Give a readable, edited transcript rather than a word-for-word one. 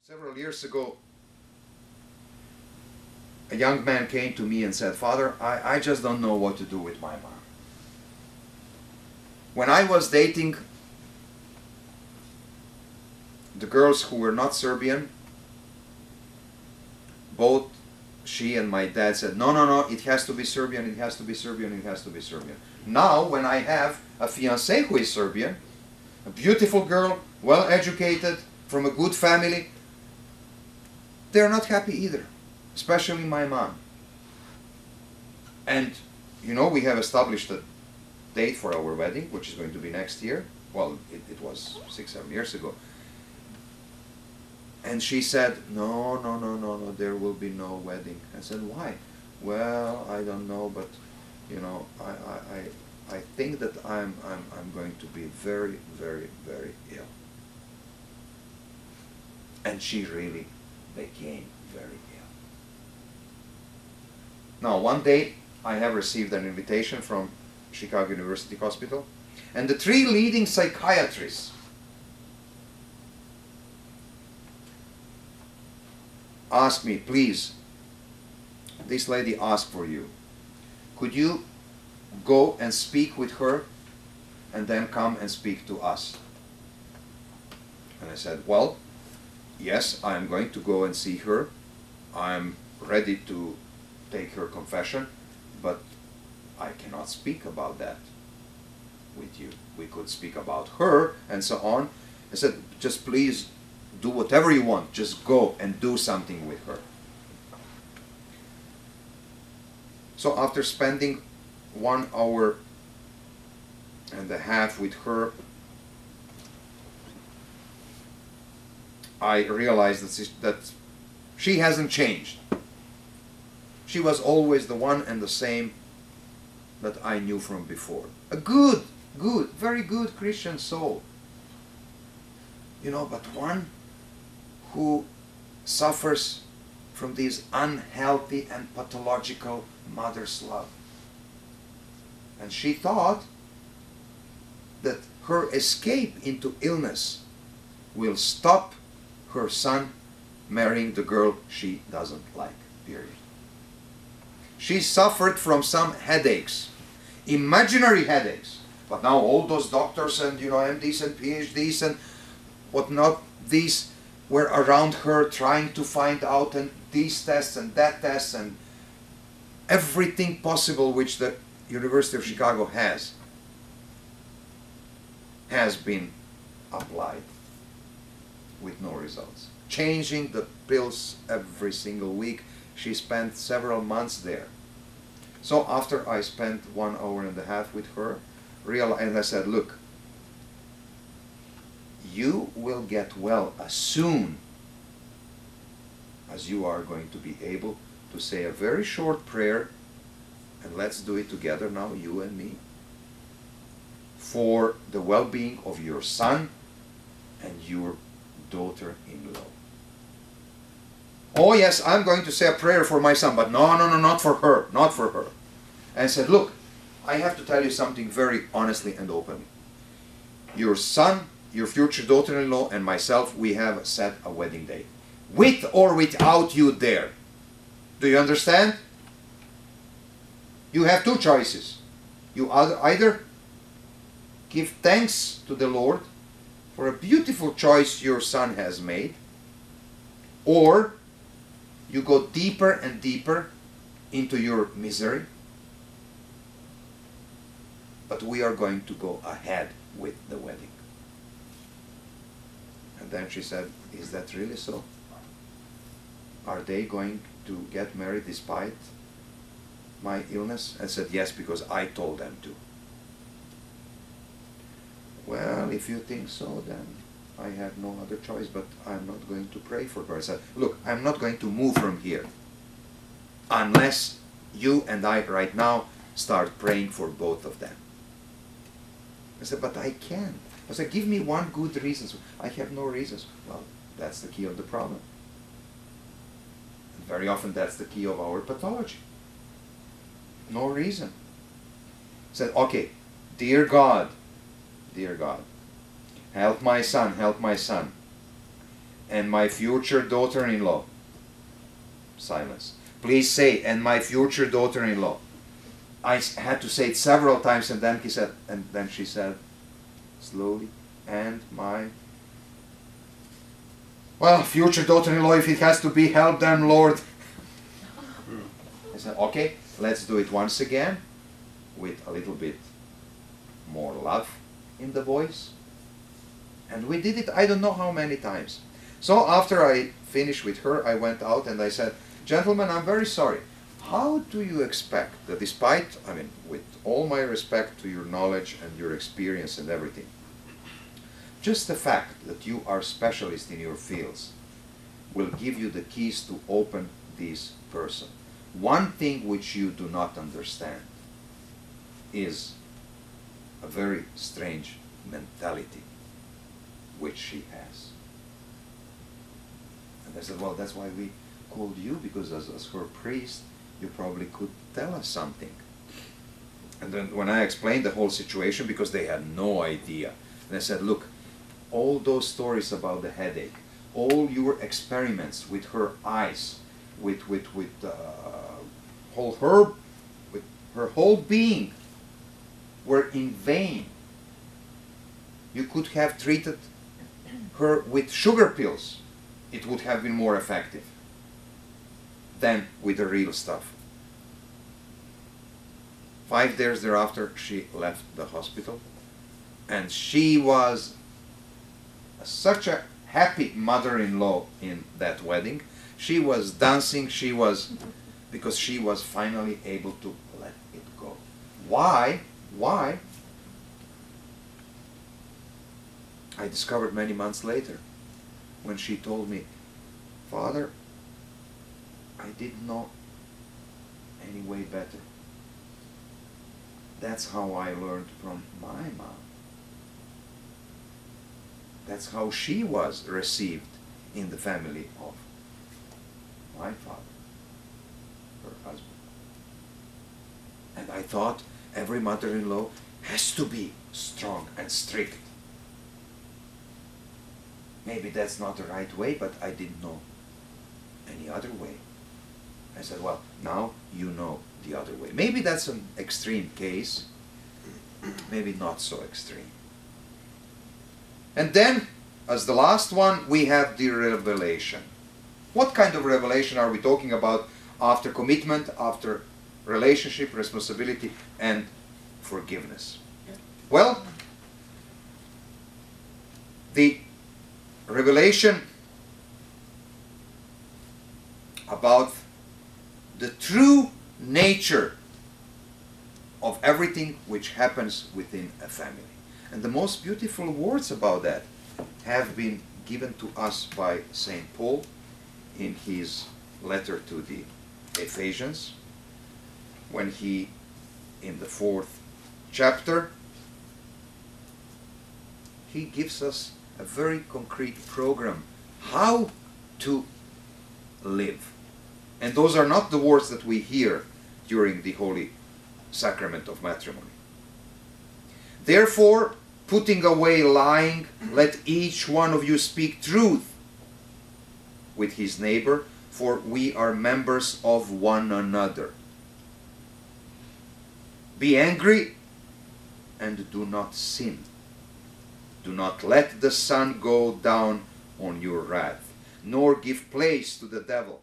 Several years ago, a young man came to me and said, "Father, I just don't know what to do with my mom. When I was dating the girls who were not Serbian, both she and my dad said, no, no, no, it has to be Serbian, it has to be Serbian, it has to be Serbian. Now, when I have a fiancée who is Serbian, a beautiful girl, well educated, from a good family, they're not happy either, especially my mom. And, you know, we have established a date for our wedding, which is going to be next year. Well, it was 6-7 years ago. And she said, no, no, no, no, no, there will be no wedding. I said, why? Well, I don't know, but, you know, I think that I'm going to be very, very, very ill. And she really became very ill. Now, one day, I have received an invitation from Chicago University Hospital, and the 3 leading psychiatrists asked me, please, this lady asked for you. Could you go and speak with her and then come and speak to us? And I said, well, yes, I'm going to go and see her. I'm ready to take her confession, but I cannot speak about that with you. We could speak about her and so on. I said, just please do whatever you want. Just go and do something with her. So after spending 1.5 hours with her, I realized that she hasn't changed. She was always the one and the same that I knew from before. A good, very good Christian soul. You know, but one who suffers from this unhealthy and pathological mother's love. And she thought that her escape into illness will stop her son marrying the girl she doesn't like, period. She suffered from some headaches, imaginary headaches. But now all those doctors and, you know, MDs and Ph.D.s and whatnot, these were around her trying to find out, and these tests and that test and everything possible which the University of Chicago has been applied with no results. Changing the pills every single week. She spent several months there. So after I spent 1.5 hours with her, and I said, look, you will get well as soon as you are going to be able to say a very short prayer, and let's do it together now, you and me, for the well-being of your son and your daughter-in-law. Oh yes, I'm going to say a prayer for my son, but no, no, no, not for her, not for her. And I said, look, I have to tell you something very honestly and openly. Your son, your future daughter-in-law, and myself, we have set a wedding date. With or without you there. Do you understand? You have 2 choices. You either give thanks to the Lord for a beautiful choice your son has made, or you go deeper and deeper into your misery. But we are going to go ahead with the wedding. And then she said, is that really so? Are they going to get married despite my illness? I said, yes, because I told them to. Well, if you think so, then I have no other choice, but I'm not going to pray for her. I said, look, I'm not going to move from here unless you and I right now start praying for both of them. I said, but I can't. I said, give me one good reason. I have no reasons. Well, that's the key of the problem. And very often that's the key of our pathology. No reason. I said, okay, dear God, help my son, help my son. and my future daughter-in-law. Silence. Please say, and my future daughter-in-law. I had to say it several times, and then she said, slowly, and my, well, future daughter-in-law, if it has to be, help them, Lord. I said, okay, let's do it once again, with a little bit more love in the voice. And we did it, I don't know how many times. So after I finished with her, I went out and I said, gentlemen, I'm very sorry. How do you expect that despite, I mean, with all my respect to your knowledge and your experience and everything, just the fact that you are specialists in your fields will give you the keys to open this person. One thing which you do not understand is a very strange mentality which she has. And I said, well, that's why we called you, because as her priest, you probably could tell us something. And then when I explained the whole situation, because they had no idea, and I said, look, all those stories about the headache, all your experiments with her eyes, with her whole being, were in vain. You could have treated her with sugar pills. It would have been more effective than with the real stuff. 5 days thereafter, she left the hospital, and she was such a happy mother-in-law in that wedding. She was dancing, because she was finally able to let it go. Why? Why? I discovered many months later, when she told me, Father, I didn't know any way better. That's how I learned from my mom. That's how she was received in the family of my father, her husband. And I thought every mother-in-law has to be strong and strict. Maybe that's not the right way, but I didn't know any other way. I said, well, now you know the other way. Maybe that's an extreme case, maybe not so extreme. And then, as the last one, we have the revelation. What kind of revelation are we talking about after commitment, after relationship, responsibility, and forgiveness? Well, the revelation about the true nature of everything which happens within a family. And the most beautiful words about that have been given to us by St. Paul in his letter to the Ephesians, when he, in the 4th chapter, he gives us a very concrete program how to live. And those are not the words that we hear during the Holy Sacrament of Matrimony. Therefore, putting away lying, let each one of you speak truth with his neighbor, for we are members of one another. Be angry and do not sin. Do not let the sun go down on your wrath, nor give place to the devil.